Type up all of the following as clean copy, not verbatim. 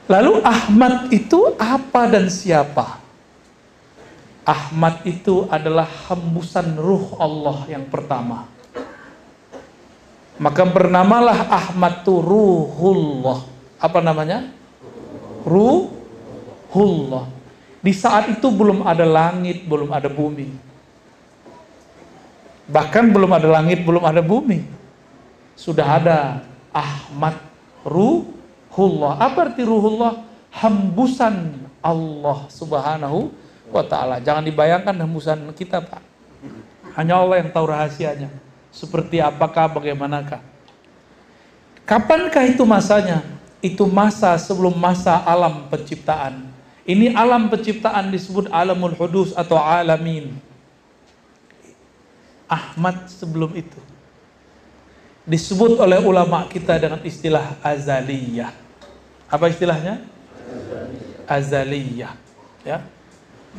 Lalu Ahmad itu apa dan siapa? Ahmad itu adalah hembusan ruh Allah yang pertama. Maka bernamalah Ahmad itu Ruhullah. Apa namanya? Ruhullah. Di saat itu belum ada langit, belum ada bumi. Bahkan belum ada langit, belum ada bumi. Sudah ada Ahmad Ruhullah. Apa arti Ruhullah? Hembusan Allah Subhanahu wa ta'ala. Jangan dibayangkan hembusan kita, Pak. Hanya Allah yang tahu rahasianya. Seperti apakah, bagaimanakah. Kapankah itu masanya? Itu masa sebelum masa alam penciptaan. Ini alam penciptaan disebut alamul hudus atau alamin. Ahmad sebelum itu disebut oleh ulama kita dengan istilah azaliyah. Apa istilahnya? Azaliyah. Ya.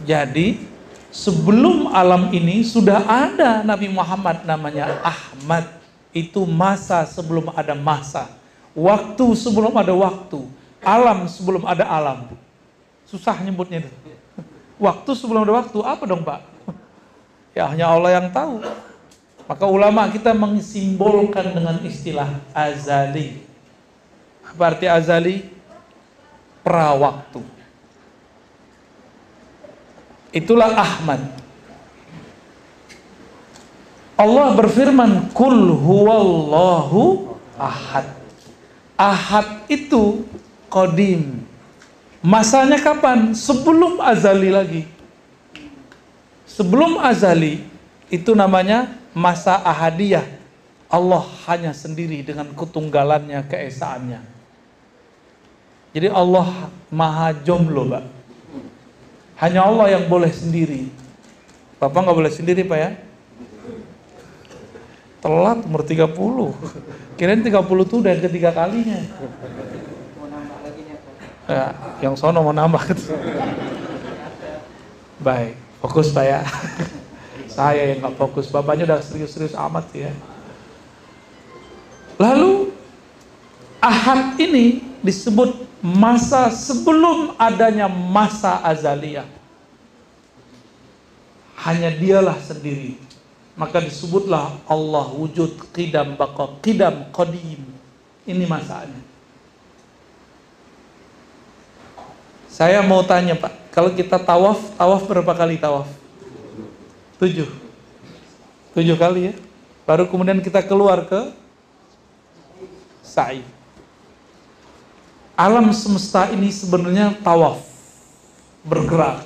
Jadi sebelum alam ini sudah ada Nabi Muhammad namanya Ahmad. Itu masa sebelum ada masa, waktu sebelum ada waktu, alam sebelum ada alam. Susah nyebutnya itu. Waktu sebelum ada waktu, apa dong Pak? Ya hanya Allah yang tahu. Maka ulama kita mensimbolkan dengan istilah azali. Apa arti azali? Prawaktu. Itulah Ahmad. Allah berfirman, Kul huwallahu ahad. Ahad itu qadim. Masanya kapan? Sebelum azali lagi. Sebelum azali, itu namanya masa ahadiyah. Allah hanya sendiri dengan ketunggalannya, keesaannya. Jadi Allah maha jomblo, Pak. Hanya Allah yang boleh sendiri. Bapak nggak boleh sendiri, Pak ya? Telat umur 30. Kirain 30 itu udah yang ketiga kalinya. Mau nambah lagi nih, Pak. Ya, yang sono mau nambah. Baik, fokus Pak ya. Saya yang nggak fokus, bapaknya udah serius-serius amat ya. Lalu Ahad ini disebut masa sebelum adanya masa azaliyah. Hanya dialah sendiri. Maka disebutlah Allah wujud qidam baqa, qidam qadim. Ini masanya. Saya mau tanya Pak, kalau kita tawaf berapa kali tawaf? 7 kali ya. Baru kemudian kita keluar ke sa'i. Alam semesta ini sebenarnya tawaf, bergerak.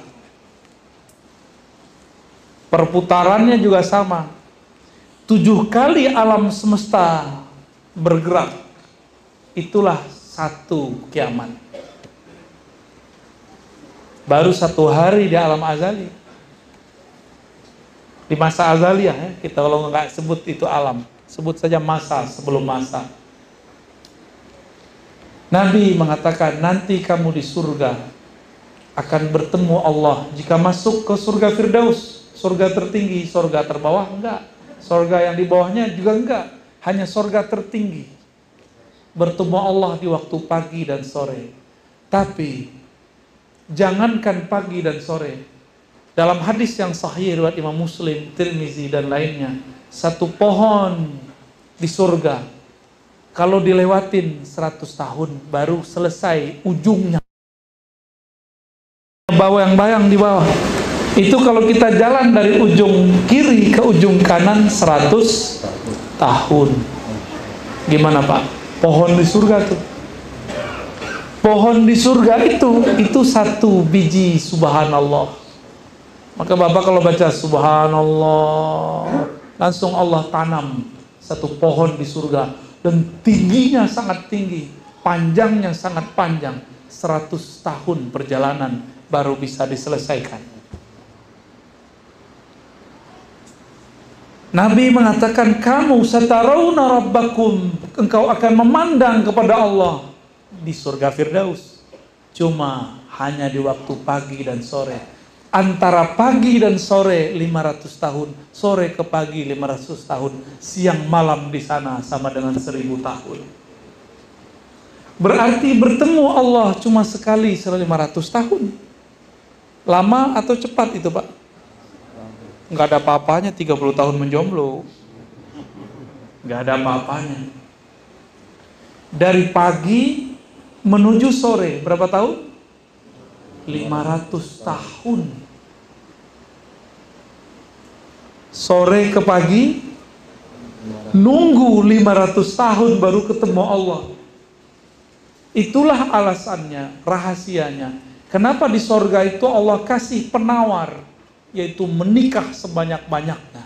Perputarannya juga sama. 7 kali alam semesta bergerak. Itulah satu kiamat. Baru 1 hari di alam azali. Di masa azaliyah ya, kita kalau nggak sebut itu alam, sebut saja masa sebelum masa. Nabi mengatakan nanti kamu di surga akan bertemu Allah. Jika masuk ke surga Firdaus, surga tertinggi, surga terbawah enggak, surga yang di bawahnya juga enggak, hanya surga tertinggi. Bertemu Allah di waktu pagi dan sore. Tapi jangankan pagi dan sore. Dalam hadis yang sahih riwayat Imam Muslim, Tirmizi dan lainnya, satu pohon di surga kalau dilewatin 100 tahun baru selesai ujungnya. Bayang-bayang di bawah. Itu kalau kita jalan dari ujung kiri ke ujung kanan 100 tahun. Gimana Pak? Pohon di surga tuh. Pohon di surga itu 1 biji subhanallah. Maka Bapak kalau baca subhanallah, langsung Allah tanam 1 pohon di surga. Dan tingginya sangat tinggi, panjangnya sangat panjang. 100 tahun perjalanan baru bisa diselesaikan. Nabi mengatakan, kamu satarawna rabbakum, engkau akan memandang kepada Allah di surga Firdaus. Cuma hanya di waktu pagi dan sore. Antara pagi dan sore 500 tahun, sore ke pagi 500 tahun, siang malam di sana sama dengan 1000 tahun. Berarti bertemu Allah cuma sekali 1500 tahun. Lama atau cepat itu Pak? Nggak ada apa-apanya 30 tahun menjomblo. Nggak ada apa-apanya. Dari pagi menuju sore, berapa tahun? 500 tahun. Sore ke pagi, nunggu 500 tahun baru ketemu Allah. Itulah alasannya, rahasianya. Kenapa di sorga itu Allah kasih penawar, yaitu menikah sebanyak-banyaknya.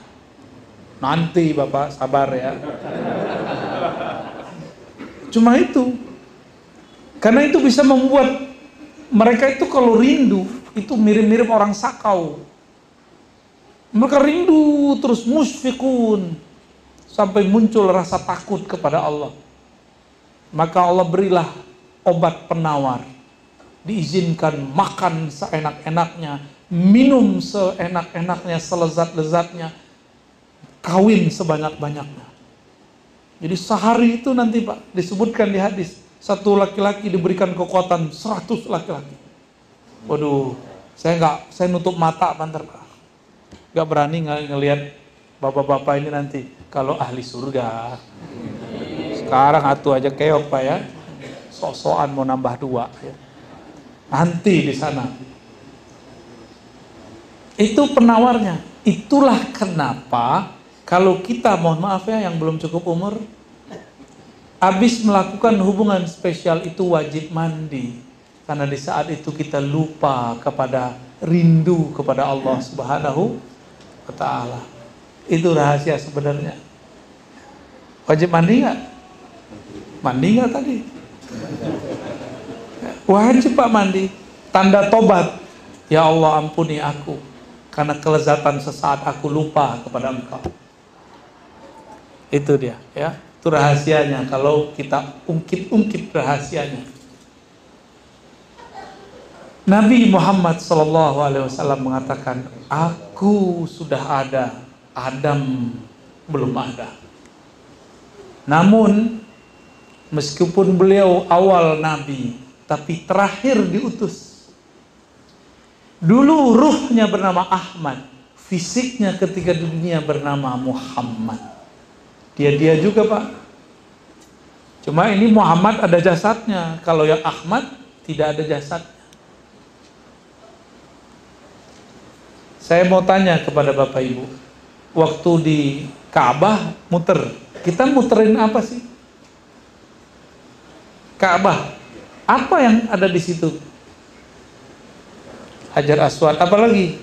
Nanti Bapak sabar ya. Cuma itu. Karena itu bisa membuat mereka itu kalau rindu, itu mirip-mirip orang sakau. Mereka rindu terus musfikun, sampai muncul rasa takut kepada Allah. Maka Allah berilah obat penawar. Diizinkan makan seenak-enaknya, minum seenak-enaknya, selezat-lezatnya, kawin sebanyak-banyaknya. Jadi sehari itu nanti Pak, disebutkan di hadis, satu laki-laki diberikan kekuatan 100 laki-laki. Waduh, saya nutup mata bentar Pak. Gak berani ngelihat bapak-bapak ini nanti kalau ahli surga. Sekarang atuh aja keok Pak ya. Sok-sokan mau nambah 2 ya. Nanti di sana. Itu penawarnya. Itulah kenapa kalau kita, mohon maaf ya yang belum cukup umur, habis melakukan hubungan spesial itu wajib mandi. Karena di saat itu kita lupa kepada rindu kepada Allah Subhanahu wa ta'ala. Itu rahasia sebenarnya. Wajib mandi nggak? Mandi nggak tadi? Wajib Pak mandi. Tanda tobat. Ya Allah ampuni aku, karena kelezatan sesaat aku lupa kepada Engkau. Itu dia ya. Itu rahasianya kalau kita ungkit-ungkit rahasianya. Nabi Muhammad SAW mengatakan, aku sudah ada, Adam belum ada. Namun meskipun beliau awal Nabi, tapi terakhir diutus. Dulu ruhnya bernama Ahmad, fisiknya ketika di dunia bernama Muhammad. Dia juga Pak. Cuma ini Muhammad ada jasadnya, kalau yang Ahmad tidak ada jasadnya. Saya mau tanya kepada Bapak Ibu, waktu di Ka'bah muter, kita muterin apa sih? Ka'bah, apa yang ada di situ? Hajar Aswad, apa lagi?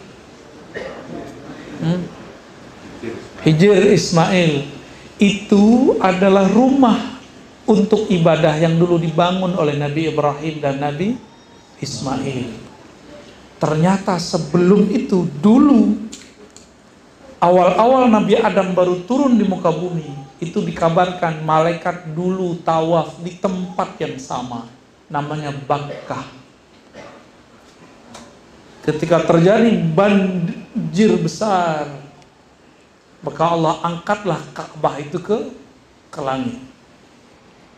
Hijr Ismail. Itu adalah rumah untuk ibadah yang dulu dibangun oleh Nabi Ibrahim dan Nabi Ismail. Ternyata sebelum itu, dulu awal-awal Nabi Adam baru turun di muka bumi, itu dikabarkan malaikat dulu tawaf di tempat yang sama, namanya Bakkah. Ketika terjadi banjir besar, maka Allah angkatlah Ka'bah itu ke langit.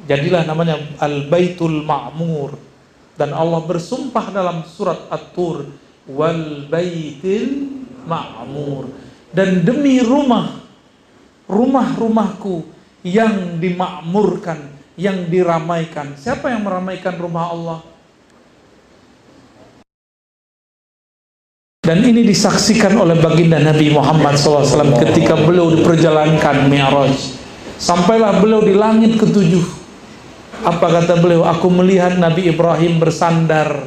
Jadilah namanya Al-Baitul Ma'mur. Dan Allah bersumpah dalam surat At-Tur, wal baitil ma'mur, dan demi rumah-rumahku yang dimakmurkan, yang diramaikan. Siapa yang meramaikan rumah Allah? Dan ini disaksikan oleh baginda Nabi Muhammad SAW ketika beliau diperjalankan Mi'raj. Sampailah beliau di langit ke-7. Apa kata beliau? Aku melihat Nabi Ibrahim bersandar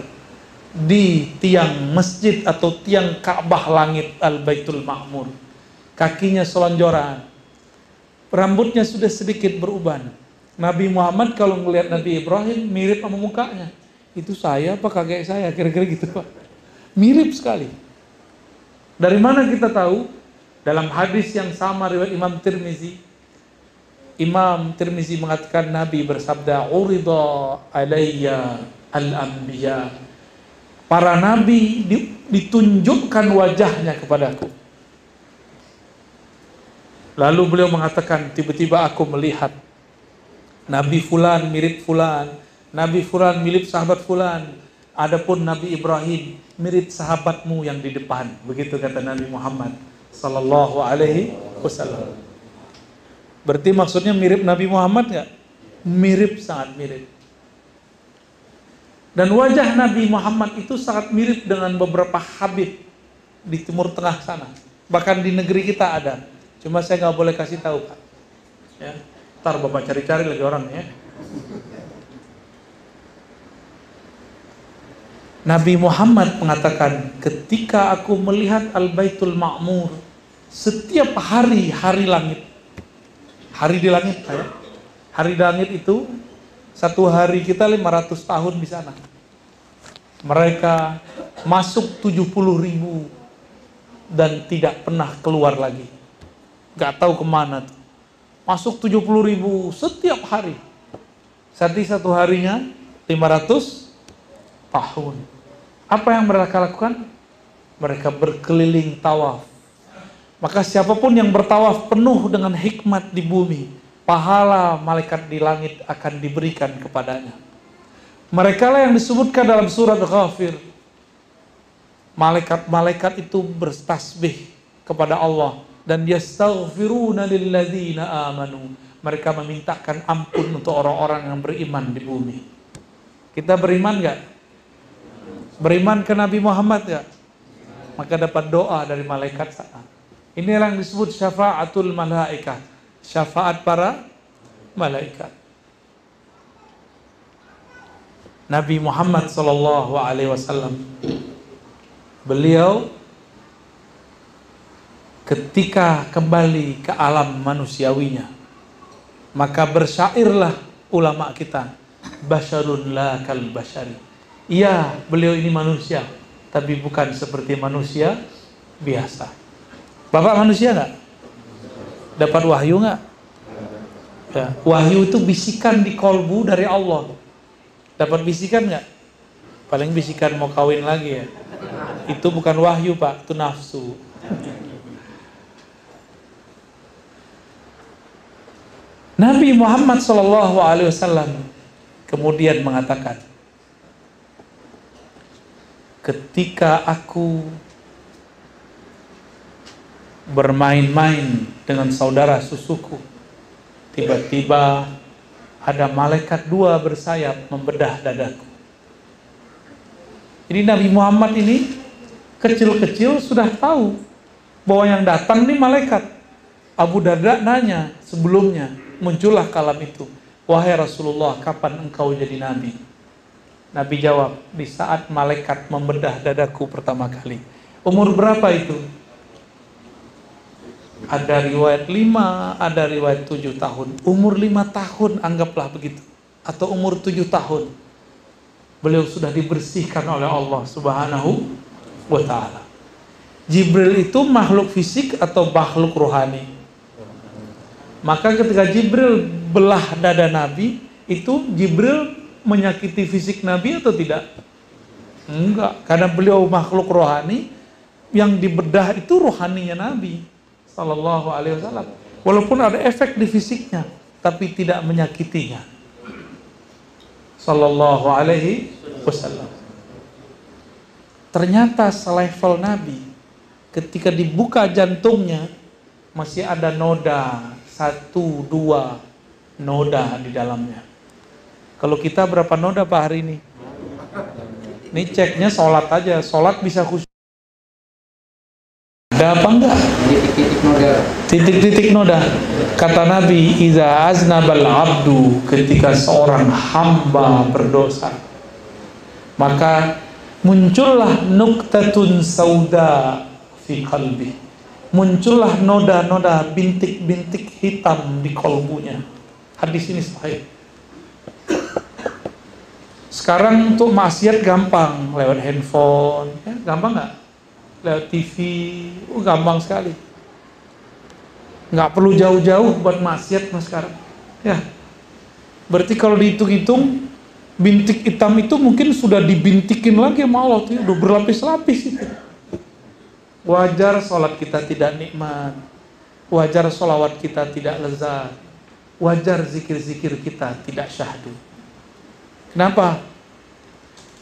di tiang masjid atau tiang Ka'bah langit Al-Baitul Ma'mur. Kakinya selonjoran. Rambutnya sudah sedikit beruban. Nabi Muhammad kalau melihat Nabi Ibrahim mirip sama mukanya. Itu saya apa kakek saya? Kira-kira gitu Pak. Mirip sekali. Dari mana kita tahu? Dalam hadis yang sama riwayat Imam Tirmizi. Imam Tirmizi mengatakan Nabi bersabda, "Urida alayya al-anbiya." Para nabi ditunjukkan wajahnya kepadaku. Lalu beliau mengatakan, tiba-tiba aku melihat Nabi fulan mirip fulan, Nabi Fulan mirip sahabat Fulan. Adapun Nabi Ibrahim mirip sahabatmu yang di depan. Begitu kata Nabi Muhammad sallallahu alaihi wasallam. Berarti maksudnya mirip Nabi Muhammad nggak? Mirip, sangat mirip. Dan wajah Nabi Muhammad itu sangat mirip dengan beberapa habib di Timur Tengah sana. Bahkan di negeri kita ada. Cuma saya nggak boleh kasih tahu, Pak. Ya, ntar Bapak cari-cari lagi orang ya. Nabi Muhammad mengatakan, ketika aku melihat Al-Baitul Ma'mur, setiap hari langit. Hari di langit, ya. Hari di langit itu satu hari kita 500 tahun di sana. Mereka masuk 70.000 dan tidak pernah keluar lagi. Gak tahu kemana tuh. Masuk 70.000 setiap hari. Satu harinya 500 tahun. Apa yang mereka lakukan? Mereka berkeliling tawaf. Maka siapapun yang bertawaf penuh dengan hikmat di bumi, pahala malaikat di langit akan diberikan kepadanya. Mereka lah yang disebutkan dalam surat Ghafir. Malaikat-malaikat itu bertasbih kepada Allah dan yastaghfiruna lilladzina amanu. Mereka memintakan ampun untuk orang-orang yang beriman di bumi. Kita beriman enggak? Beriman ke Nabi Muhammad enggak? Maka dapat doa dari malaikat sana. Inilah yang disebut syafaatul malaikat. Syafaat para malaikat. Nabi Muhammad sallallahu alaihi wasallam, beliau ketika kembali ke alam manusiawinya, maka bersyairlah ulama kita, basyarun la kal basyari. Iya, beliau ini manusia, tapi bukan seperti manusia biasa. Bapak manusia enggak? Dapat wahyu nggak? Ya, wahyu itu bisikan di kolbu dari Allah. Dapat bisikan nggak? Paling bisikan mau kawin lagi ya. Itu bukan wahyu, Pak, itu nafsu. Nabi Muhammad SAW kemudian mengatakan, ketika aku bermain-main dengan saudara susuku, tiba-tiba ada malaikat dua bersayap membedah dadaku. Jadi Nabi Muhammad ini kecil-kecil sudah tahu bahwa yang datang ini malaikat. Abu Darda nanya sebelumnya, muncullah kalam itu, wahai Rasulullah, kapan engkau jadi nabi? Nabi jawab, di saat malaikat membedah dadaku pertama kali. Umur berapa itu? Ada riwayat 5, ada riwayat 7 tahun. Umur 5 tahun anggaplah begitu. Atau umur 7 tahun. Beliau sudah dibersihkan oleh Allah Subhanahu wa ta'ala. Jibril itu makhluk fisik atau makhluk rohani? Maka ketika Jibril belah dada Nabi, itu Jibril menyakiti fisik Nabi atau tidak? Enggak, karena beliau makhluk rohani, yang dibedah itu rohaninya Nabi Sallallahu alaihi wasallam. Walaupun ada efek di fisiknya, tapi tidak menyakitinya. Sallallahu alaihi wasallam. Ternyata selevel Nabi, ketika dibuka jantungnya, masih ada noda, 1, 2 noda di dalamnya. Kalau kita berapa noda Pak hari ini? Ini ceknya sholat aja, sholat bisa khusyuk. Ada apa enggak? Titik-titik noda. Titik-titik noda. Kata Nabi, iza aznabal abdu, ketika seorang hamba berdosa, maka muncullah nuktatun sauda fi qalbi. Muncullah noda-noda, bintik-bintik hitam di kolbunya. Hadis ini sahih. Sekarang untuk maksiat gampang, lewat handphone, ya, gampang nggak? Lewat TV, gampang sekali. Nggak perlu jauh-jauh buat maksiat mas sekarang. Ya, berarti kalau dihitung-hitung, bintik hitam itu mungkin sudah dibintikin lagi sama Allah, tuh, udah berlapis-lapis itu. Wajar sholat kita tidak nikmat, wajar sholawat kita tidak lezat, wajar zikir-zikir kita tidak syahdu. Kenapa?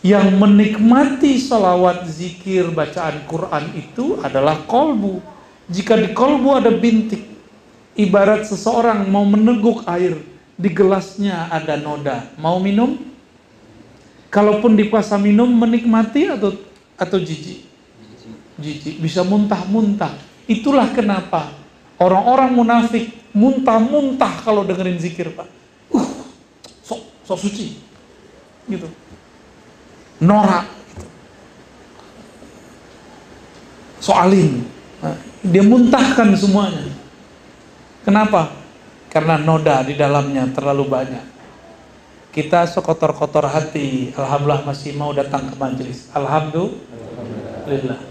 Yang menikmati sholawat, zikir, bacaan Quran itu adalah kolbu. Jika di kolbu ada bintik, ibarat seseorang mau meneguk air, di gelasnya ada noda. Mau minum? Kalaupun dipaksa minum, menikmati atau jijik? Jijik, bisa muntah-muntah. Itulah kenapa orang-orang munafik muntah-muntah kalau dengerin zikir, Pak. Sok suci. Gitu. Norak. Gitu. Soalin. Nah, dia muntahkan semuanya. Kenapa? Karena noda di dalamnya terlalu banyak. Kita sekotor-kotor hati, alhamdulillah masih mau datang ke majelis. Alhamdulillah.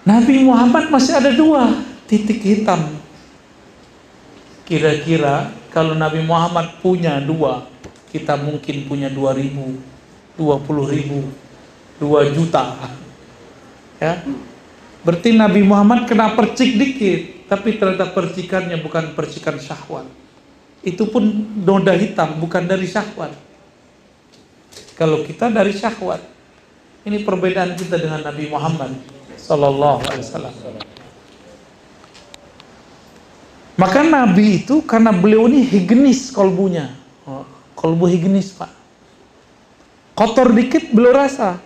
Nabi Muhammad masih ada 2 titik hitam. Kira-kira kalau Nabi Muhammad punya 2, kita mungkin punya 2.000, 20.000, 2 juta. Ya. Berarti Nabi Muhammad kena percik dikit, tapi ternyata percikannya bukan percikan syahwat. Itu pun noda hitam, bukan dari syahwat. Kalau kita dari syahwat. Ini perbedaan kita dengan Nabi Muhammad sallallahu alaihi wasallam. Maka Nabi itu karena beliau ini higienis kolbunya. Kolbu higienis, Pak. Kotor dikit beliau rasa.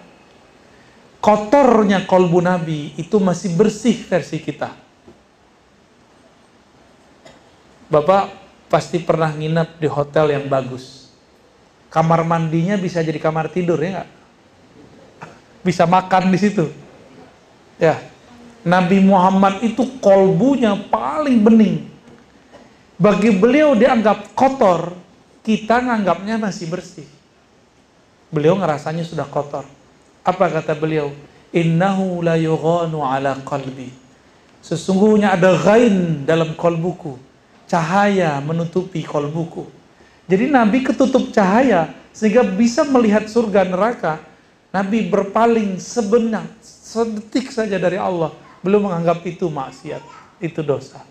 Kotornya kolbu Nabi itu masih bersih versi kita. Bapak pasti pernah nginep di hotel yang bagus. Kamar mandinya bisa jadi kamar tidur, ya nggak? Bisa makan di situ. Ya. Nabi Muhammad itu kolbunya paling bening. Bagi beliau dianggap kotor, kita nganggapnya masih bersih. Beliau ngerasanya sudah kotor. Apa kata beliau? Innahu la yughanu ala qalbi. Sesungguhnya ada ghain dalam kolbuku. Cahaya menutupi kolbuku. Jadi Nabi ketutup cahaya sehingga bisa melihat surga neraka. Nabi berpaling sebentar, sedetik saja dari Allah. Beliau menganggap itu maksiat, itu dosa.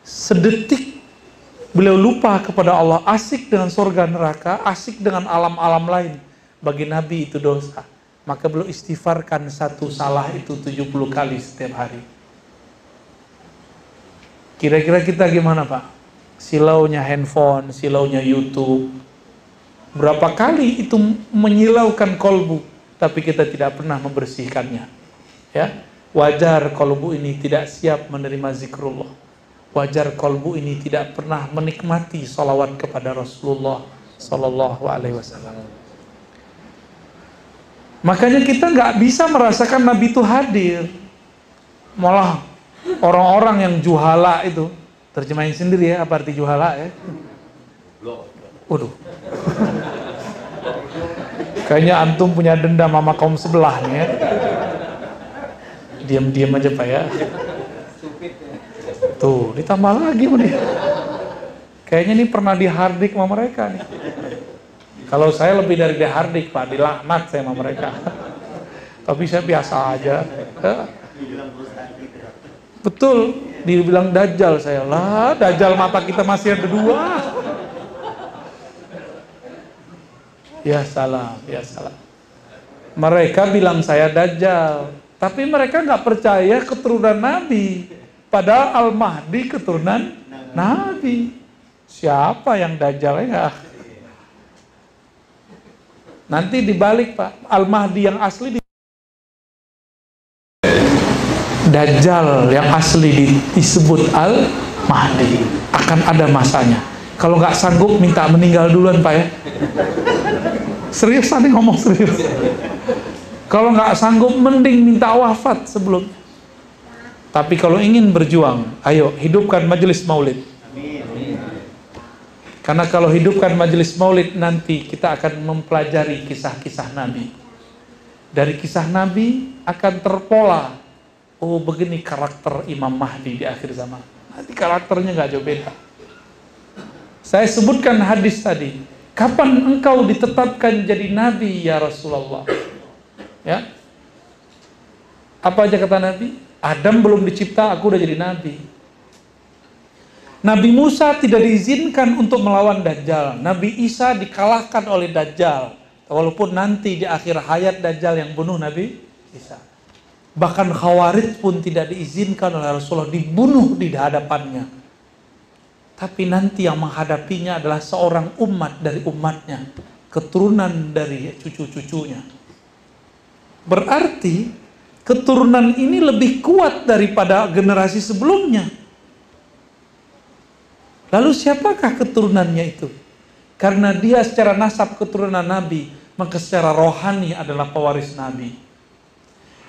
Sedetik beliau lupa kepada Allah, asik dengan surga neraka, asik dengan alam-alam lain. Bagi Nabi itu dosa. Maka beliau istighfarkan satu salah itu 70 kali setiap hari. Kira-kira kita gimana, Pak? Silaunya handphone, silaunya YouTube. Berapa kali itu menyilaukan kolbu, tapi kita tidak pernah membersihkannya. Ya, wajar kolbu ini tidak siap menerima zikrullah. Wajar kolbu ini tidak pernah menikmati salawat kepada Rasulullah Sallallahu Alaihi Wasallam. Makanya kita nggak bisa merasakan Nabi itu hadir. Malah orang-orang yang juhala itu, terjemahin sendiri ya apa arti juhala ya? Waduh. Kayaknya antum punya dendam sama kaum sebelah nih ya. Diam-diam aja Pak ya. Tuh, ditambah lagi nih. Kayaknya ini pernah dihardik sama mereka nih. Kalau saya lebih dari dihardik Pak, dilaknat saya sama mereka. Tapi saya biasa aja. Betul, dibilang dajjal saya. Lah, dajjal mata kita masih ada 2. Ya salah, ya salah. Mereka bilang saya dajjal, tapi mereka nggak percaya keturunan Nabi. Padahal Al-Mahdi keturunan Nabi. Siapa yang dajjal ya? Nanti dibalik Pak, Al-Mahdi yang asli Dajjal yang asli disebut Al-Mahdi. Akan ada masanya. Kalau nggak sanggup minta meninggal duluan Pak ya. Serius tadi ngomong serius. Kalau nggak sanggup mending minta wafat sebelum. Tapi kalau ingin berjuang, ayo hidupkan majelis maulid. Karena kalau hidupkan majelis maulid nanti kita akan mempelajari kisah-kisah Nabi. Dari kisah Nabi akan terpola. Oh begini karakter Imam Mahdi di akhir zaman. Nanti karakternya nggak jauh beda. Saya sebutkan hadis tadi. Kapan engkau ditetapkan jadi Nabi ya Rasulullah? Ya. Apa aja kata Nabi? Adam belum dicipta, aku udah jadi Nabi. Nabi Musa tidak diizinkan untuk melawan Dajjal. Nabi Isa dikalahkan oleh Dajjal. Walaupun nanti di akhir hayat Dajjal yang bunuh Nabi Isa. Bahkan Khawarij pun tidak diizinkan oleh Rasulullah dibunuh di hadapannya. Tapi nanti yang menghadapinya adalah seorang umat dari umatnya. Keturunan dari cucu-cucunya. Berarti keturunan ini lebih kuat daripada generasi sebelumnya. Lalu siapakah keturunannya itu? Karena dia secara nasab keturunan Nabi, maka secara rohani adalah pewaris Nabi.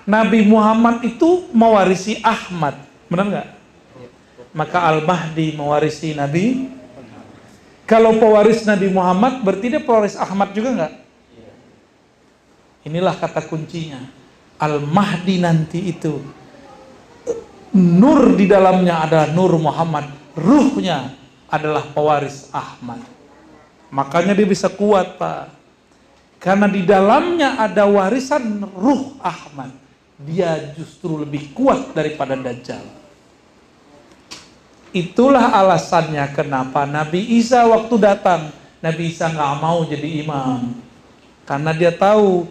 Nabi Muhammad itu mewarisi Ahmad, benar nggak? Maka Al-Mahdi mewarisi Nabi. Kalau pewaris Nabi Muhammad, berarti dia pewaris Ahmad juga nggak? Inilah kata kuncinya. Al-Mahdi nanti itu, nur di dalamnya adalah nur Muhammad, ruhnya adalah pewaris Ahmad. Makanya dia bisa kuat, Pak. Karena di dalamnya ada warisan ruh Ahmad. Dia justru lebih kuat daripada Dajjal. Itulah alasannya kenapa Nabi Isa waktu datang, Nabi Isa nggak mau jadi imam. Karena dia tahu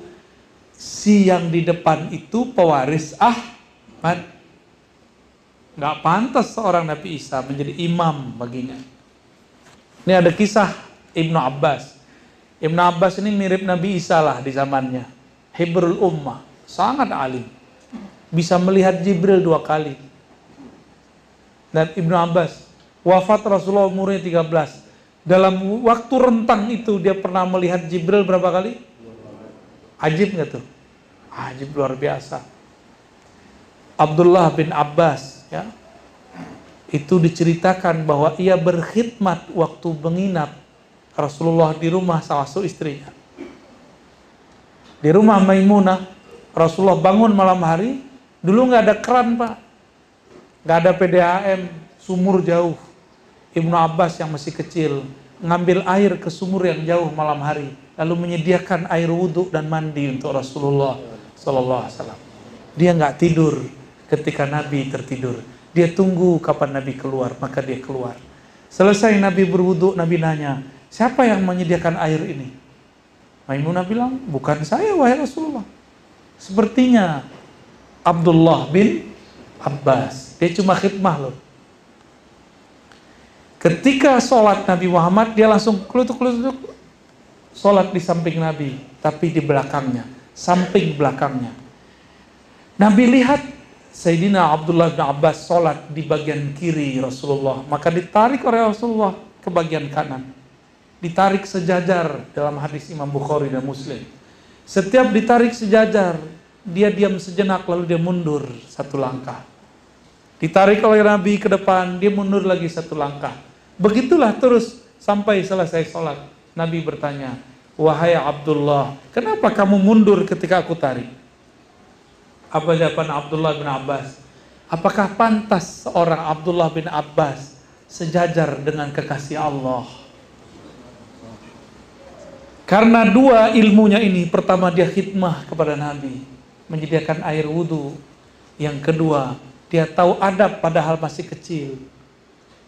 si yang di depan itu pewaris Ahmad. Nggak pantas seorang Nabi Isa menjadi imam baginya. Ini ada kisah Ibnu Abbas. Ibnu Abbas ini mirip Nabi Isa lah di zamannya. Hibrul Ummah, sangat alim. Bisa melihat Jibril 2 kali. Dan Ibnu Abbas, wafat Rasulullah umurnya 13. Dalam waktu rentang itu dia pernah melihat Jibril berapa kali? Ajib nggak tuh? Ajib luar biasa. Abdullah bin Abbas, ya, itu diceritakan bahwa ia berkhidmat waktu menginap Rasulullah di rumah salah satu istrinya. Di rumah Maimunah, Rasulullah bangun malam hari, dulu nggak ada keran, Pak. Nggak ada PDAM, sumur jauh. Ibnu Abbas yang masih kecil, ngambil air ke sumur yang jauh malam hari, lalu menyediakan air wudhu dan mandi untuk Rasulullah SAW. Dia nggak tidur ketika Nabi tertidur. Dia tunggu kapan Nabi keluar, maka dia keluar. Selesai Nabi berwudu, Nabi nanya, siapa yang menyediakan air ini? Maimunah bilang, bukan saya wahai Rasulullah. Sepertinya Abdullah bin Abbas. Dia cuma khidmah loh. Ketika sholat Nabi Muhammad, dia langsung kelutuk-kelutuk. Sholat di samping Nabi, tapi di belakangnya, samping belakangnya. Nabi lihat Sayyidina Abdullah bin Abbas sholat di bagian kiri Rasulullah, maka ditarik oleh Rasulullah ke bagian kanan. Ditarik sejajar dalam hadis Imam Bukhari dan Muslim. Setiap ditarik sejajar, dia diam sejenak lalu dia mundur 1 langkah. Ditarik oleh Nabi ke depan, dia mundur lagi 1 langkah. Begitulah terus sampai selesai sholat. Nabi bertanya, wahai Abdullah, kenapa kamu mundur ketika aku tarik? Apa jawaban Abdullah bin Abbas? Apakah pantas seorang Abdullah bin Abbas sejajar dengan kekasih Allah? Karena 2 ilmunya ini. Pertama, dia khidmah kepada Nabi, menyediakan air wudhu. Yang kedua, dia tahu adab padahal masih kecil.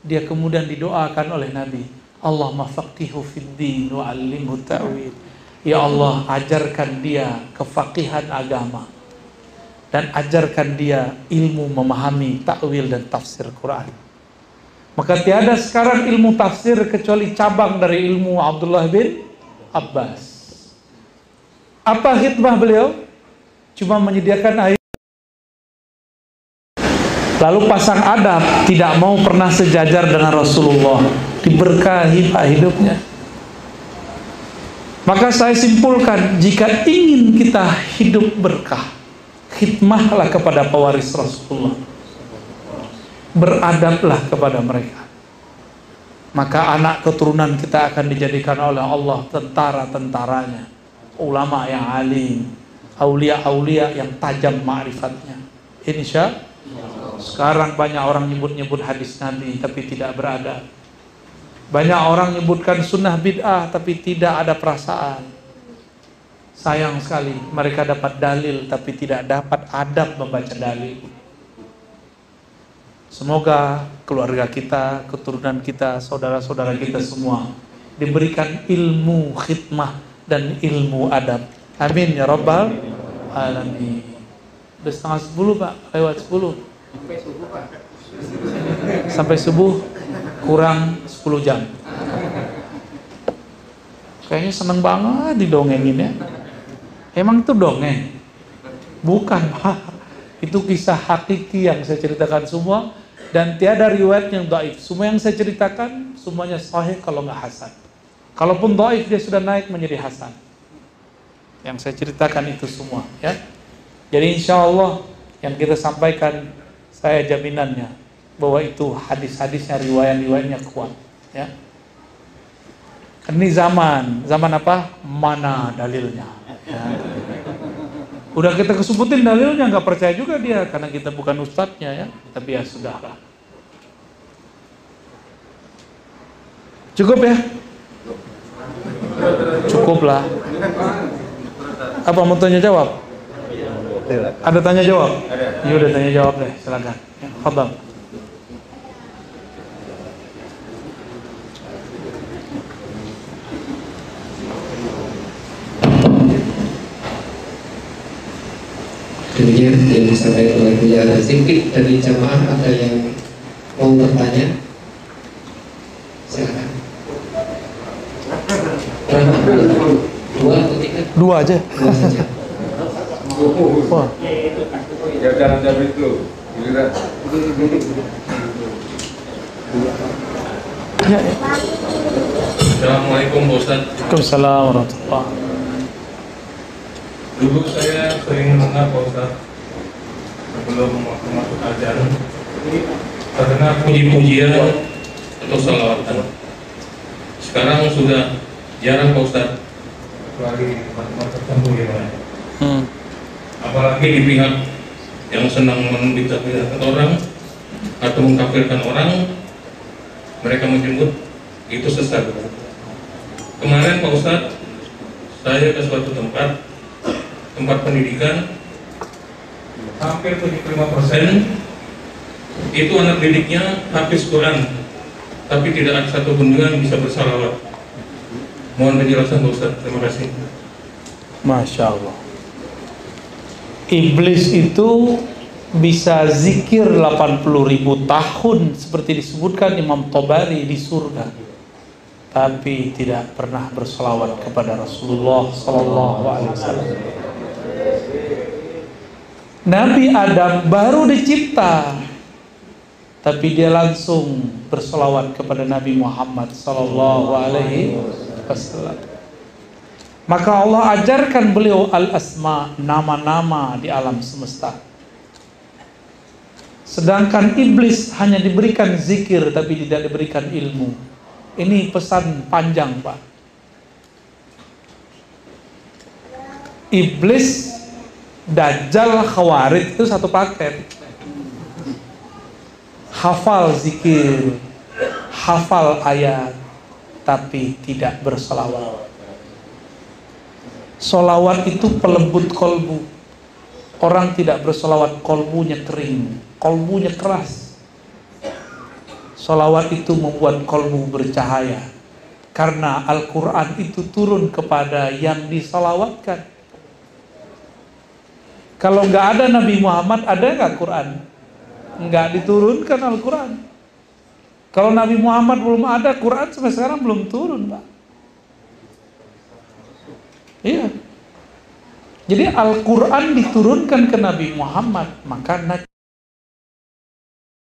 Dia kemudian didoakan oleh Nabi, Allahumma faqihu fiddin wa 'allimhu ta'wil. Ya Allah, ajarkan dia kefaqihan agama dan ajarkan dia ilmu memahami takwil dan tafsir Quran. Maka tiada sekarang ilmu tafsir kecuali cabang dari ilmu Abdullah bin Abbas. Apa khidmah beliau? Cuma menyediakan air, lalu pasang adab, tidak mau pernah sejajar dengan Rasulullah. Diberkahi Pak hidupnya. Maka saya simpulkan, jika ingin kita hidup berkah, khidmahlah kepada pewaris Rasulullah. Beradablah kepada mereka. Maka anak keturunan kita akan dijadikan oleh Allah tentara-tentaranya, ulama yang alim, aulia-aulia yang tajam ma'rifatnya. Insya Allah. Sekarang banyak orang nyebut-nyebut hadis Nabi tapi tidak beradab. Banyak orang nyebutkan sunnah bid'ah tapi tidak ada perasaan. Sayang sekali, mereka dapat dalil tapi tidak dapat adab membaca dalil. Semoga keluarga kita, keturunan kita, saudara-saudara kita semua diberikan ilmu khidmah dan ilmu adab. Amin ya rabbal alamin. Udah setengah 10 Pak, lewat 10. Sampai subuh Pak. Sampai subuh kurang 10 jam. Kayaknya seneng banget didongengin ya. Emang itu dongeng? Bukan Pak. Itu kisah hakiki yang saya ceritakan semua. Dan tiada riwayat yang dhaif. Semua yang saya ceritakan semuanya sahih kalau nggak hasan. Kalaupun dhaif dia sudah naik menjadi hasan. Yang saya ceritakan itu semua ya. Jadi insya Allah yang kita sampaikan saya jaminannya bahwa itu hadis-hadisnya, riwayat-riwayatnya kuat ya. Ini zaman apa? Mana dalilnya ya. Udah kita kesebutin dalilnya nggak percaya juga dia karena kita bukan ustadznya ya. Tapi ya sudahlah. Cukup ya? Cukup lah. Apa mau tanya jawab? Ada tanya jawab? Iya udah tanya jawab deh, silakan. Ya, fadhal. Demikian yang disampaikan oleh Buya Raziq. Dari jamaah ada yang mau bertanya? Silakan. Dua atau tiga? Dua aja. Dua saja. Wah. Ya jangan jawab itu. Giliran. Ya, ya. Assalamualaikum Pak Ustadz. Waalaikumsalam warahmatullahi. Dulu saya sering mendengar Pak Ustadz sebelum masuk ajar karena puji-pujian atau salawatan. Sekarang sudah jarang Pak Ustadz, kecuali di tempat-tempat tertentu ya Pak. Apalagi di pihak yang senang membicarakan orang atau mengkafirkan orang, mereka menyebut itu sesat. Kemarin Pak Ustadz, saya ke suatu tempat pendidikan, hampir 75% itu anak didiknya hafiz Quran, tapi tidak ada satu pun yang bisa bersalawat. Mohon penjelasan Pak Ustadz, terima kasih. Masya Allah. Iblis itu bisa zikir 80.000 tahun seperti disebutkan Imam Tabari di surga, tapi tidak pernah berselawat kepada Rasulullah SAW. Nabi Adam baru dicipta, tapi dia langsung berselawat kepada Nabi Muhammad SAW. Maka Allah ajarkan beliau al-asma, nama-nama di alam semesta. Sedangkan iblis hanya diberikan zikir tapi tidak diberikan ilmu. Ini pesan panjang Pak. Iblis, Dajjal, Khawarij itu satu paket. Hafal zikir, hafal ayat, tapi tidak bersolawat. Solawat itu pelembut kolbu. Orang tidak bersolawat, kolbunya kering, kolbunya keras. Solawat itu membuat kolbu bercahaya, karena Al-Quran itu turun kepada yang disolawatkan. Kalau nggak ada Nabi Muhammad, ada nggak Quran? Nggak diturunkan Al-Quran. Kalau Nabi Muhammad belum ada, Quran sampai sekarang belum turun Pak. Iya. Jadi Al-Quran diturunkan ke Nabi Muhammad, maka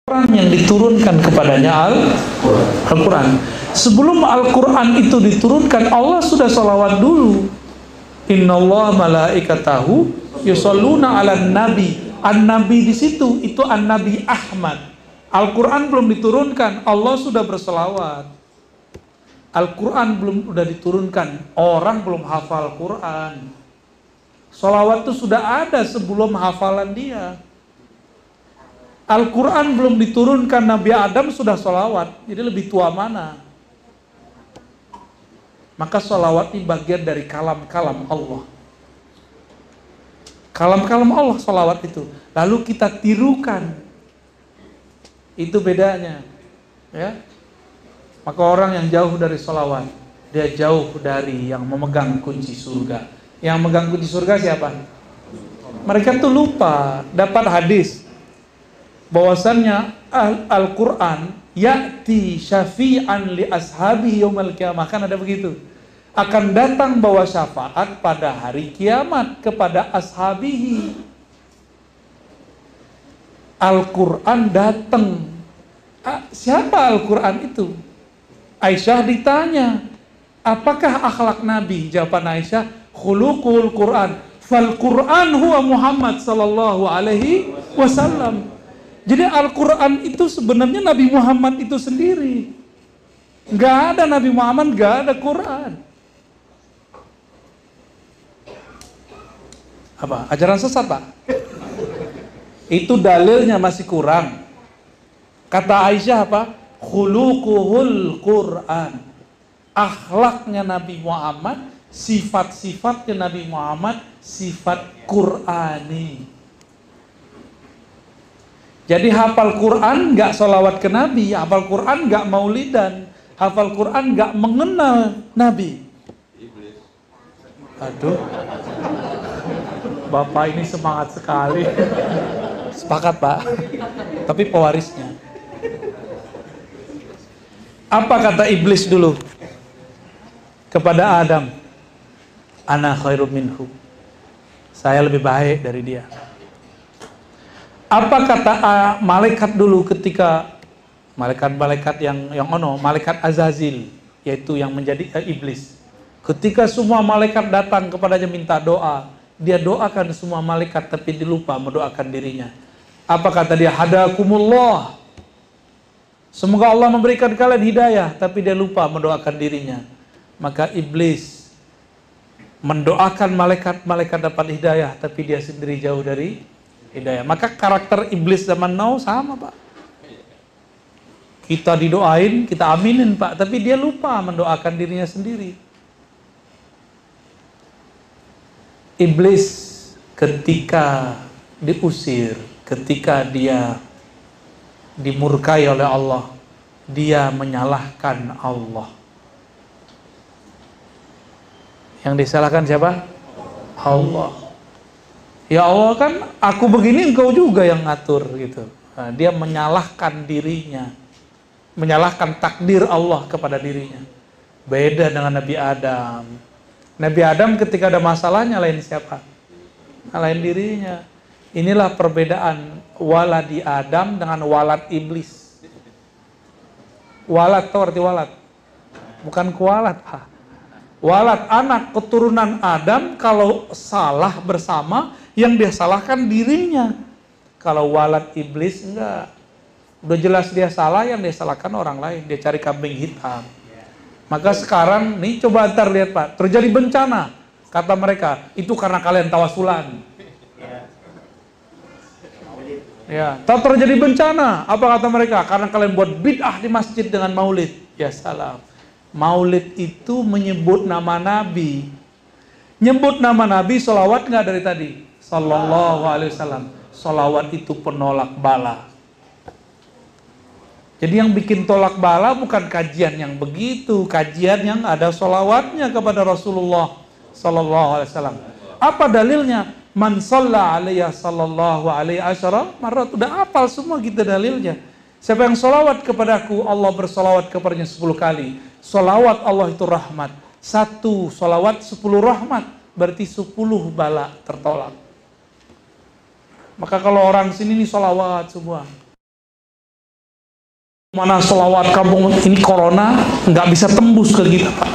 orang yang diturunkan kepadanya Al-Quran. Sebelum Al-Quran itu diturunkan, Allah sudah salawat dulu. Innallaha malaikatahu yusholluna 'alan nabi. An-nabi di situ itu An-Nabi Ahmad. Al-Quran belum diturunkan, Allah sudah berselawat. Al-Quran belum udah diturunkan, orang belum hafal Quran. Sholawat itu sudah ada sebelum hafalan dia. Al-Quran belum diturunkan, Nabi Adam sudah sholawat. Jadi lebih tua mana? Maka sholawat ini bagian dari kalam-kalam Allah. Kalam-kalam Allah sholawat itu. Lalu kita tirukan. Itu bedanya. Ya. Maka orang yang jauh dari sholawat, dia jauh dari yang memegang kunci surga. Yang memegang kunci surga siapa? Mereka tuh lupa dapat hadis bahwasannya Al-Quran ya'ti syafi'an li ashabihi yaumal qiyamah. Kan ada begitu. Akan datang bawa syafaat pada hari kiamat kepada ashabihi. Al-Quran datang. Siapa Al-Quran itu? Aisyah ditanya, apakah akhlak Nabi? Jawaban Aisyah, khuluqul Quran. Fal Quran huwa Muhammad sallallahu alaihi wasallam. Jadi Al-Quran itu sebenarnya Nabi Muhammad itu sendiri. Gak ada Nabi Muhammad, gak ada Quran. Apa? Ajaran sesat, Pak? Itu dalilnya masih kurang. Kata Aisyah apa? Khuluquhul Quran. Akhlaknya Nabi Muhammad, sifat-sifatnya Nabi Muhammad, sifat Qurani. Jadi hafal Quran gak sholawat ke Nabi, hafal Quran gak maulidan, hafal Quran gak mengenal Nabi. Aduh, Bapak ini semangat sekali. Sepakat, Pak. Tapi pewarisnya. Apa kata iblis dulu kepada Adam? Ana khairum minhu. Saya lebih baik dari dia. Apa kata malaikat dulu ketika malaikat malaikat Azazil, yaitu yang menjadi iblis. Ketika semua malaikat datang kepadanya minta doa, dia doakan semua malaikat tapi dilupa mendoakan dirinya. Apa kata dia? Hadakumullah. Semoga Allah memberikan kalian hidayah, tapi dia lupa mendoakan dirinya. Maka iblis mendoakan malaikat dapat hidayah, tapi dia sendiri jauh dari hidayah. Maka karakter iblis zaman now sama, Pak. Kita didoain, kita aminin, Pak, tapi dia lupa mendoakan dirinya sendiri. Iblis ketika diusir, ketika dia dimurkai oleh Allah, dia menyalahkan Allah. Yang disalahkan siapa? Allah. Ya Allah, kan aku begini, engkau juga yang ngatur gitu. Nah, dia menyalahkan dirinya, menyalahkan takdir Allah kepada dirinya. Beda dengan Nabi Adam. Nabi Adam ketika ada masalah nyalain siapa? Nyalain dirinya. Inilah perbedaan waladi Adam dengan walad iblis. Walad, tahu arti walad? Bukan kualat, Pak. Walad, anak keturunan Adam, kalau salah bersama, yang dia salahkan dirinya. Kalau walad iblis, enggak. Udah jelas dia salah, yang dia salahkan orang lain. Dia cari kambing hitam. Maka sekarang, nih coba ntar lihat, Pak, terjadi bencana. Kata mereka, itu karena kalian tawasulan. Ya, tak terjadi bencana. Apa kata mereka? Karena kalian buat bid'ah di masjid dengan maulid. Ya salam. Maulid itu menyebut nama Nabi. Nyebut nama Nabi, sholawat nggak dari tadi? Sallallahu alaihi wasallam. Sholawat itu penolak bala. Jadi yang bikin tolak bala bukan kajian yang begitu, kajian yang ada sholawatnya kepada Rasulullah Sallallahu alaihi wasallam. Apa dalilnya? Man shalla alaiya sallallahu alaihi asyara marrat. Udah hafal semua kita dalilnya. Siapa yang sholawat kepadaku, Allah bersolawat kepadanya 10 kali. Sholawat Allah itu rahmat. 1 sholawat 10 rahmat. Berarti 10 bala tertolak. Maka kalau orang sini nih sholawat semua. Mana sholawat kampung ini corona nggak bisa tembus ke kita, Pak.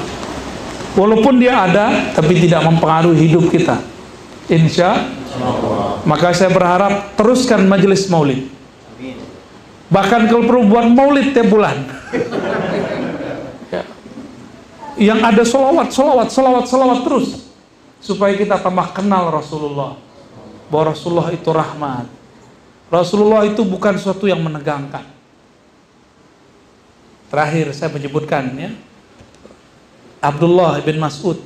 Walaupun dia ada, tapi tidak mempengaruhi hidup kita. Insya Allah. Maka saya berharap teruskan majelis maulid. Bahkan kalau perlu buat maulid tiap bulan. Ya. Yang ada solawat terus. Supaya kita tambah kenal Rasulullah. Bahwa Rasulullah itu rahmat. Rasulullah itu bukan sesuatu yang menegangkan. Terakhir saya menyebutkan ya. Abdullah bin Mas'ud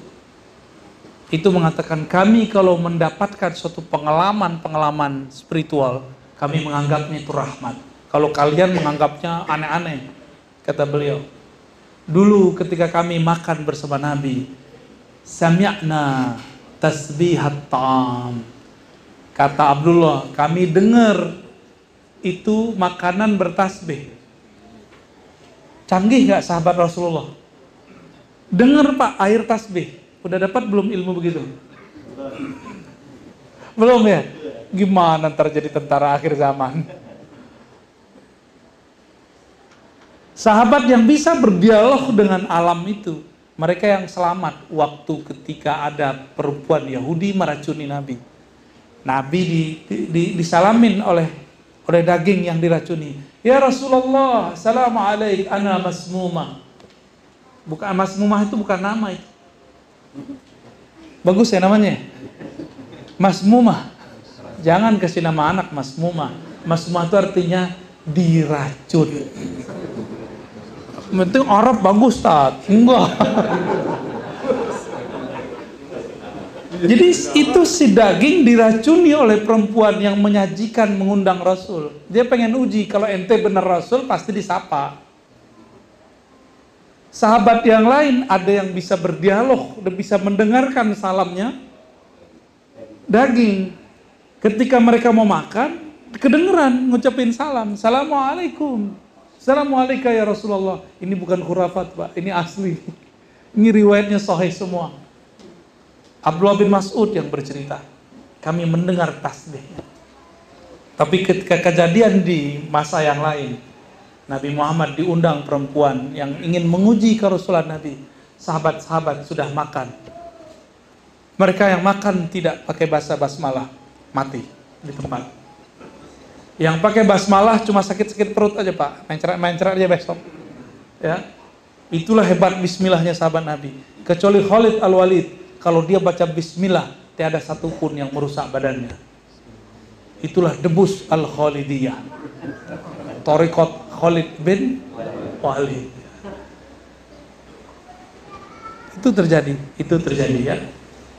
itu mengatakan, kami kalau mendapatkan suatu pengalaman spiritual, kami menganggapnya itu rahmat. Kalau kalian menganggapnya aneh-aneh, kata beliau. Dulu ketika kami makan bersama Nabi, sami'na tasbihat ta'am. Kata Abdullah, kami dengar itu makanan bertasbih. Canggih gak sahabat Rasulullah? Dengar Pak, air tasbih. Udah dapat belum ilmu begitu? Belum ya? Gimana ntar jadi tentara akhir zaman? Sahabat yang bisa berdialog dengan alam itu, mereka yang selamat waktu ketika ada perempuan Yahudi meracuni Nabi. Nabi disalamin oleh daging yang diracuni. Ya Rasulullah, assalamualaikum, ana masmumah. Bukan masmumah, itu bukan nama itu. Bagus ya namanya? Masmumah. Jangan kasih nama anak masmumah. Masmumah itu artinya diracun. Penting Arab bagus, Tat. Enggak. Jadi itu si daging diracuni oleh perempuan yang menyajikan, mengundang Rasul. Dia pengen uji, kalau ente benar Rasul pasti disapa. Sahabat yang lain ada yang bisa berdialog, dan bisa mendengarkan salamnya. Daging. Ketika mereka mau makan, kedengeran ngucapin salam. Assalamualaikum. Assalamualaikum ya Rasulullah. Ini bukan khurafat, Pak. Ini asli. Ini riwayatnya sahih semua. Abdullah bin Mas'ud yang bercerita, kami mendengar tasbihnya. Tapi ketika kejadian di masa yang lain, Nabi Muhammad diundang perempuan yang ingin menguji kerasulan Nabi. Sahabat-sahabat sudah makan. Mereka yang makan tidak pakai bahasa basmalah, mati di tempat. Yang pakai basmalah cuma sakit-sakit perut aja Pak, main cerak aja besok. Ya, itulah hebat bismillahnya sahabat Nabi. Kecuali Khalid Al-Walid, kalau dia baca bismillah, tiada satupun yang merusak badannya. Itulah debus Al-Khalidiyah. Thariqat Khalid bin Walid. Itu terjadi ya.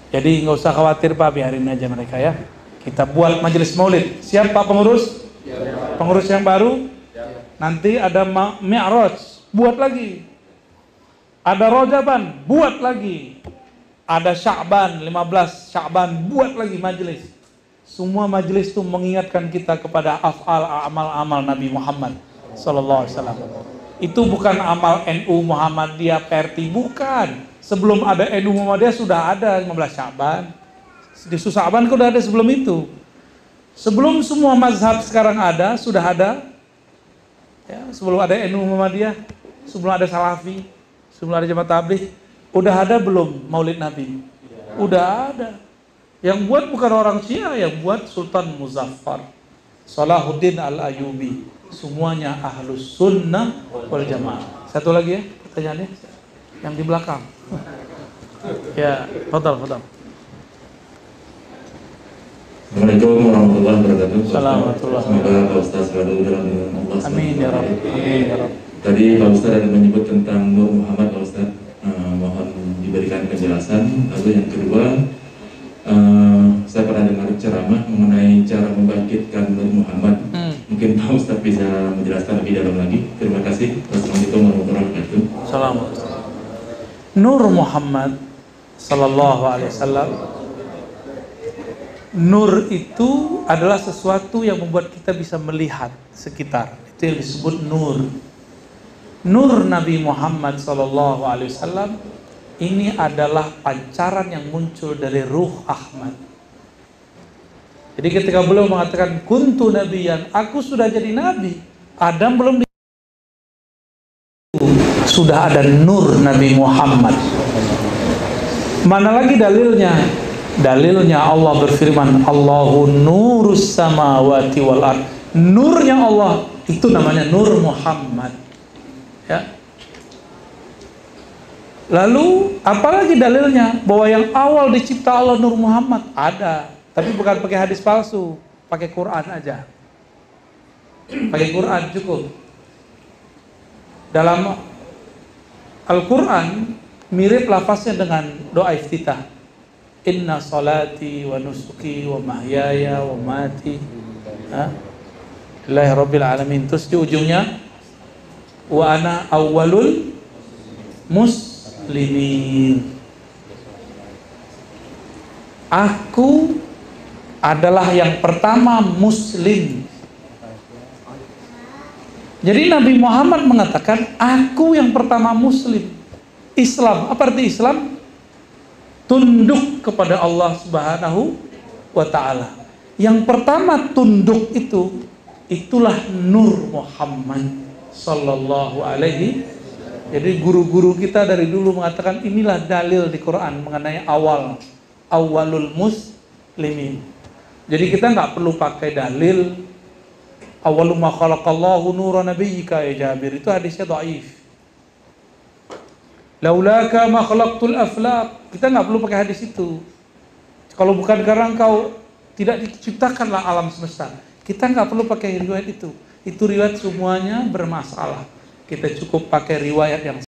Jadi nggak usah khawatir Pak, biarin aja mereka ya. Kita buat majelis maulid. Siap Pak pengurus? Pengurus yang baru? Nanti ada Mi'raj, buat lagi. Ada Rojaban, buat lagi. Ada Sya'ban, 15 Sya'ban, buat lagi majelis. Semua majelis itu mengingatkan kita kepada amal Nabi Muhammad sallallahu alaihi wasallam. Itu bukan amal NU Muhammadiyah PRT, bukan. Sebelum ada NU Muhammadiyah sudah ada 15 Sya'ban. Di Sya'ban kan udah ada sebelum itu. Sebelum semua mazhab sekarang ada, sudah ada. Ya, sebelum ada NU Muhammadiyah, sebelum ada Salafi, sebelum ada Jamaah Tabligh, udah ada belum Maulid Nabi? Udah ada. Yang buat bukan orang Syiah, yang buat Sultan Muzaffar, Salahuddin Al-Ayyubi. Semuanya ahlus sunnah wal jamaah. Satu lagi ya pertanyaannya, yang di belakang. Ya, fadal. Assalamualaikum warahmatullahi wabarakatuh. Assalamualaikum. Semoga Pak Ustaz selalu dalam lindungan Allah. Amin ya Rabb. Amin ya Rabb. Tadi Pak Ustaz ada menyebut tentang Nur Muhammad, Pak Ustaz. Mohon diberikan penjelasan. Lalu yang kedua, saya pernah dengar ceramah mengenai cara membangkitkan Nur Muhammad. Mungkin Pak Ustaz bisa menjelaskan lebih dalam lagi. Terima kasih. Wassalamualaikum warahmatullahi wabarakatuh. Assalamualaikum. Nur Muhammad sallallahu alaihi wasallam. Nur itu adalah sesuatu yang membuat kita bisa melihat sekitar. Itu yang disebut nur. Nur Nabi Muhammad sallallahu alaihi wasallam ini adalah pancaran yang muncul dari ruh Ahmad. Jadi ketika beliau mengatakan kuntu nabiyan, aku sudah jadi nabi. Adam belum sudah ada nur Nabi Muhammad. Mana lagi dalilnya? Dalilnya Allah berfirman, Allahu nurus samawati wal ard. Nurnya Allah itu namanya Nur Muhammad. Ya. Lalu apalagi dalilnya bahwa yang awal dicipta Allah Nur Muhammad? Ada, tapi bukan pakai hadis palsu, pakai Quran aja. Pakai Quran cukup. Dalam Al-Quran mirip lafaznya dengan doa iftitah. Inna salati wa nusuki wa mahyaya wa mati Rabbil alamin. Terus di ujungnya wa ana awwalul muslimin. Aku adalah yang pertama muslim. Jadi Nabi Muhammad mengatakan, aku yang pertama muslim. Islam, apa arti Islam? Tunduk kepada Allah Subhanahu wa ta'ala. Yang pertama tunduk itulah Nur Muhammad sallallahu alaihi. Jadi guru-guru kita dari dulu mengatakan inilah dalil di Quran mengenai awalul muslimin. Jadi kita nggak perlu pakai dalil awwalu ma khalaqallahu nura nabiyyika ya Jabir, itu hadisnya dhaif. Laulaka ma khalaqtul aflaq, kita nggak perlu pakai hadis itu. Kalau bukan karena engkau tidak diciptakanlah alam semesta, kita nggak perlu pakai riwayat itu. Itu riwayat semuanya bermasalah. Kita cukup pakai riwayat yang